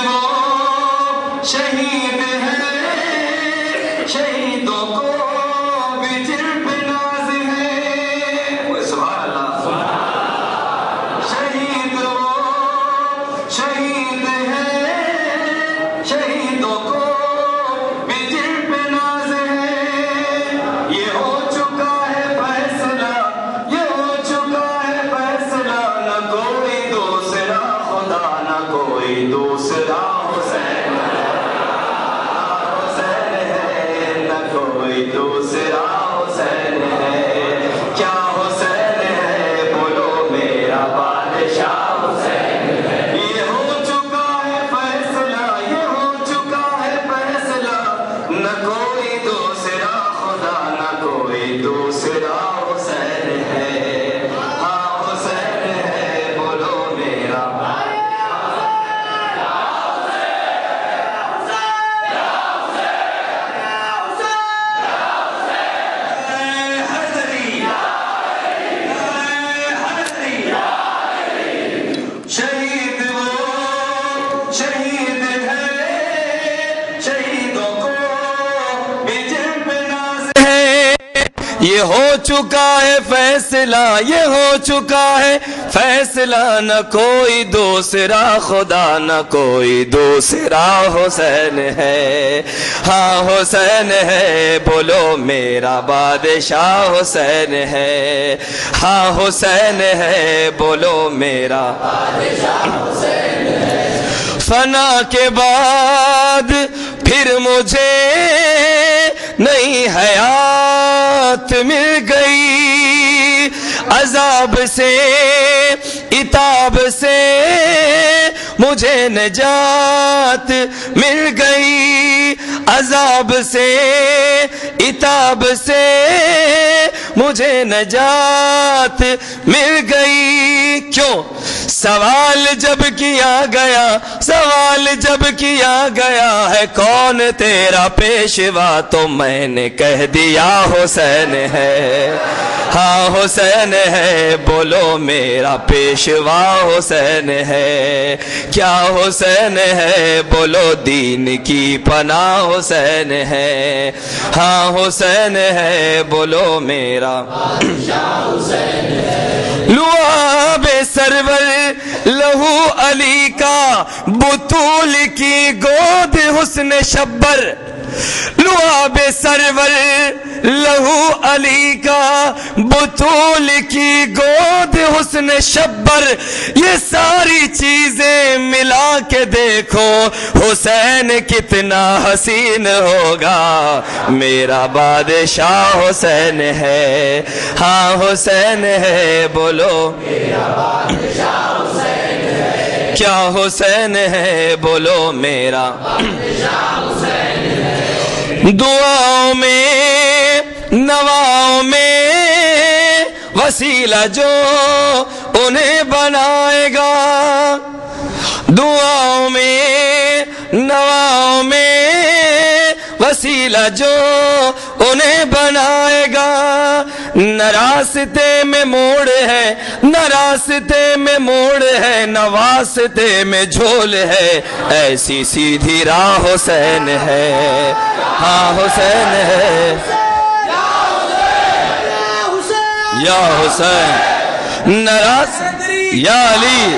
وہ شہید ہے، شہیدوں کو بھی جن پہ ناز ہے۔ سبحان اللہ۔ شہید وہ شہید ہے، شہیدوں کو بھی جن پہ ناز ہے۔ یہ ہو چکا ہے فیصلہ، یہ ہو چکا ہے فیصلہ، نہ کوئی دوسرا خدا، نہ کوئی دوسرا حسین ہے، نہ کوئی دوسرا حسین ہے۔ کیا حسین ہے بولو میرا بادشاہ حسین ہے۔ یہ ہو چکا ہے فیصلہ، یہ ہو چکا ہے فیصلہ، نہ کوئی دوسرا خدا، نہ کوئی دوسرا حسین ہے۔ ہاں حسین ہے بولو میرا شہید وہ شہید ہے، شہیدوں کو بھی جن پہ ناز ہے۔ یہ ہو چکا ہے فیصلہ، یہ ہو چکا ہے فیصلہ، نہ کوئی دوسرا خدا، نہ کوئی دوسرا حسین ہے۔ ہاں حسین ہے بولو میرا بادشاہ حسین ہے۔ ہاں حسین ہے بولو میرا بادشاہ حسین ہے۔ فنا کے بعد پھر مجھے نئی حیات مل گئی، عذاب سے عتاب سے مجھے نجات مل گئی، عذاب سے عتاب سے مجھے نجات مل گئی۔ کیوں؟ سوال جب کیا گیا، سوال جب کیا گیا ہے کون تیرا پیشوا، تو میں نے کہہ دیا حسین ہے۔ ہاں حسین ہے بولو میرا پیشوا حسین ہے۔ کیا حسین ہے بولو دین کی پناہ حسین ہے۔ ہاں حسین ہے بولو میرا حسین ہے۔ لعاب سرور لہو علی کا بطول کی گود حسن شبر، لعاب سرور لہو علی کا بطول کی گود حسن شبر، یہ ساری چیزیں ملا کے دیکھو حسین کتنا حسین ہوگا، میرا بادشاہ حسین ہے۔ ہاں حسین ہے بولو میرا بادشاہ حسین ہے۔ کیا حسین ہے بولو میرا بادشاہ حسین ہے۔ دعاؤں میں نواؤں میں وسیلہ جو انہیں بنائے گا، دعاؤں میں نواؤں میں وسیلہ جو انہیں بنائے گا، نہ راستے میں موڑ ہے، نہ راستے میں موڑ ہے، نہ واسطے میں جھول ہے، ایسی سیدھی راہ حسین ہے۔ ہاں حسین ہے یا حسین، نہ یا علی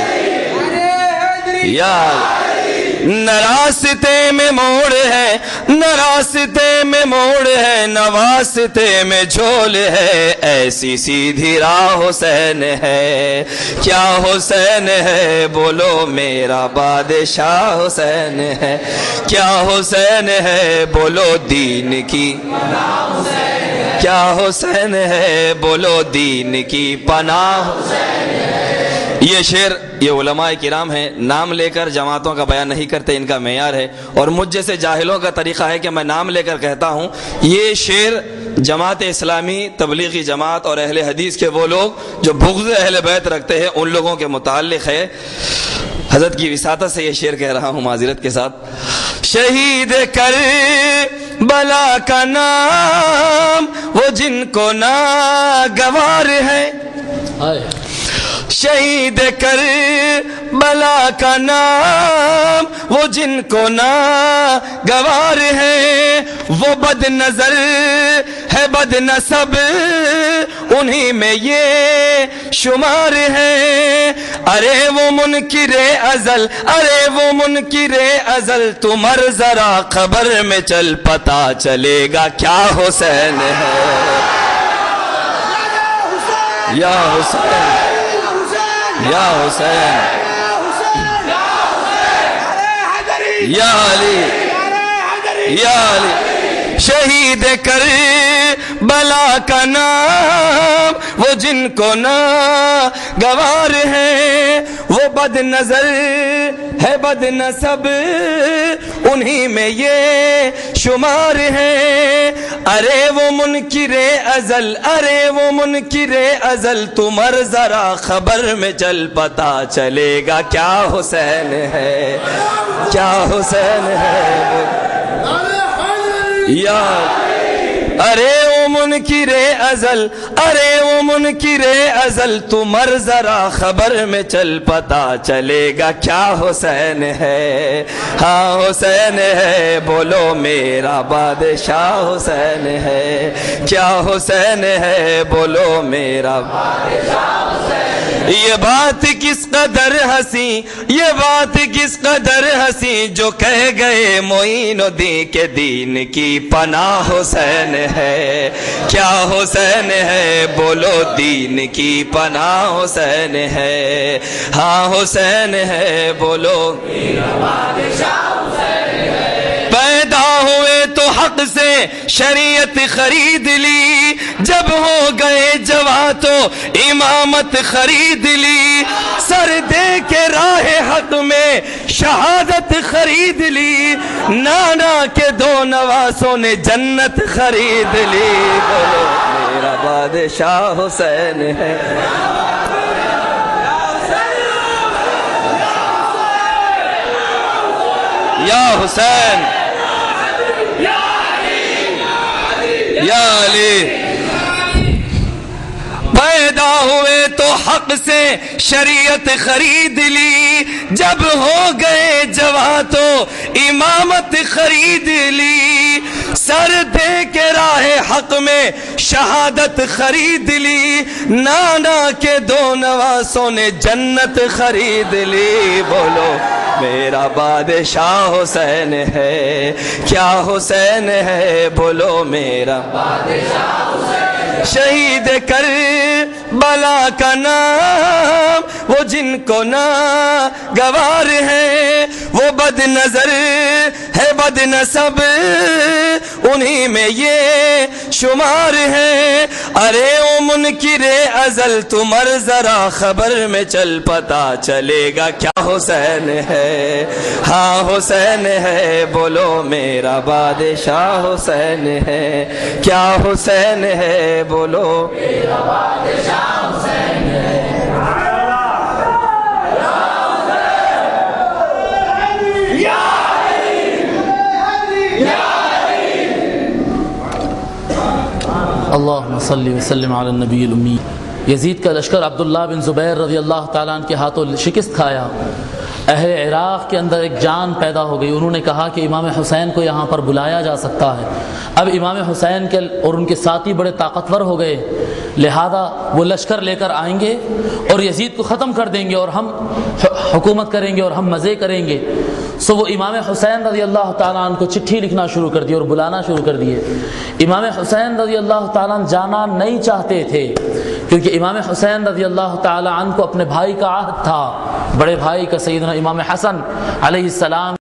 یا نہ راستے میں موڑ ہے، نہ راستے میں موڑ ہے، نہ واسطے میں جھول ہے، ایسی سیدھی راہ حسین ہے۔ کیا حسین ہے بولو میرا بادشاہ حسین ہے۔ کیا حسین ہے بولو دین کی، کیا حسین ہے بولو دین کی پناہ۔ یہ شعر یہ علماء کرام ہیں، نام لے کر جماعتوں کا بیان نہیں کرتے، ان کا معیار ہے، اور مجھ جیسے جاہلوں کا طریقہ ہے کہ میں نام لے کر کہتا ہوں۔ یہ شعر جماعت اسلامی، تبلیغی جماعت اور اہل حدیث کے وہ لوگ جو بغض اہل بیت رکھتے ہیں ان لوگوں کے متعلق ہے۔ حضرت کی وساطت سے یہ شعر کہہ رہا ہوں معذرت کے ساتھ۔ شہید کر بلا کا نام وہ جن کو ناگوار ہے، شہید کر بلا کا نام وہ جن کو ناگوار ہے، وہ بد نظر ہے بد نسب انہی میں یہ شمار ہے۔ ارے وہ منکر ازل، ارے وہ منکر ازل، تمہر ذرا خبر میں چل پتا چلے گا کیا حسین ہے۔ یا حسین یا حسین یا علی یا علی، شہید کر بلا کا نام وہ جن کو ناگوار ہے، وہ بد نظر ہے بد نسب انہی میں یہ شمار ہے۔ ارے وہ منکر ازل، ارے وہ منکر ازل، تمہر ذرا خبر میں چل پتا چلے گا کیا حسین ہے، کیا حسین ہے یا۔ ارے وہ منکر ازل، ارے وہ منکر ازل، تمہر ذرا خبر میں چل پتا چلے گا کیا حسین ہے۔ ہاں حسین ہے، بولو میرا بادشاہ حسین ہے، کیا حسین ہے، بولو میرا بادشاہ حسین۔ یہ بات کس قدر ہنسی، یہ بات کس قدر ہنسی، جو کہہ گئے معین الدین کے دین کی پناہ حسین ہے، کیا حسین ہے، بولو دین کی پناہ حسین ہے۔ ہاں حسین ہے، بولو پیدا ہوئے تو حق سے شریعت خرید لی، جب ہو گئے جوان تو امامت خرید لی، سر دے کے راہ حق میں شہادت خرید لی، نانا کے دو نواسوں نے جنت خرید لی، بولو میرا بادشاہ حسین ہے۔ یا حسین یا علی، پیدا ہوئے تو حق سے شریعت خرید لی، جب ہو گئے جوان تو امامت خرید لی، سر دے کے راہ حق میں شہادت خرید لی، نانا کے دو نواسوں نے جنت خرید لی، بولو میرا بادشاہ حسین ہے، کیا حسین ہے، بولو میرا بادشاہ حسین۔ شہید کر بلا کا نام وہ جن کو ناگوار ہے، وہ بد نظر ہے بد نسب انہی میں یہ شمار ہے۔ ارے او منکر ازل، تمہر ذرا خبر میں چل پتا چلے گا کیا حسین ہے۔ ہاں حسین ہے، بولو میرا بادشاہ حسین ہے، کیا حسین ہے، بولو میرا بادشاہ حسین ہے۔ اللہم صلی وسلم علی النبی الامی۔ یزید کا لشکر عبداللہ بن زبیر رضی اللہ تعالیٰ عنہ کے ہاتھوں شکست کھایا۔ اہل عراق کے اندر ایک جان پیدا ہو گئی، انہوں نے کہا کہ امام حسین کو یہاں پر بلایا جا سکتا ہے۔ اب امام حسین کے اور ان کے ساتھی بڑے طاقتور ہو گئے، لہذا وہ لشکر لے کر آئیں گے اور یزید کو ختم کر دیں گے اور ہم حکومت کریں گے اور ہم مزے کریں گے۔ سو وہ امام حسین رضی اللہ تعالیٰ عنہ کو چٹھی لکھنا شروع کر دی اور بلانا شروع کر دیے۔ امام حسین رضی اللہ تعالیٰ عنہ جانا نہیں چاہتے تھے، کیونکہ امام حسین رضی اللہ تعالیٰ عنہ کو اپنے بھائی کا عہد تھا، بڑے بھائی کا، سیدنا امام حسن علیہ السلام